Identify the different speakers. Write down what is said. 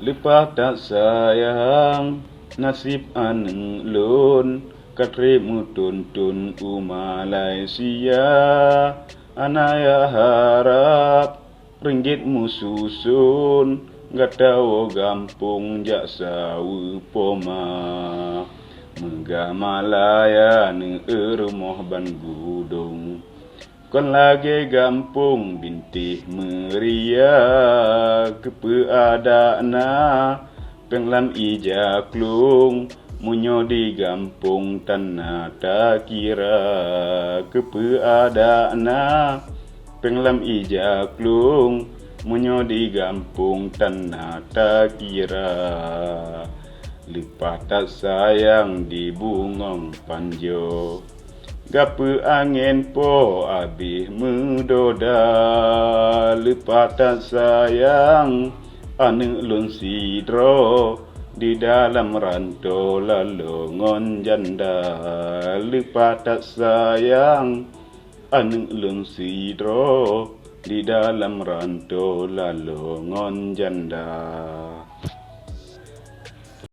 Speaker 1: Lepas tak sayang nasib aneng lun katrimu tuntun Malaysia. Anaya harap ringgitmu susun gatawo gampung jaksawu poma. Megah Malaya ne rumah ban gudung. Kon lagi gampung bintih meriah kepeadana penglam ija klung munyo di gampung tanah tak kira kepeadana penglam ija klung munyo di gampung tanah tak kira. Lepas tak sayang di bungong panjo gape angin po abih mendoda. Lepas tak sayang ane lun sidro di dalam rantau lalongon janda. Lepas tak sayang ane lun sidro di dalam rantau lalongon janda.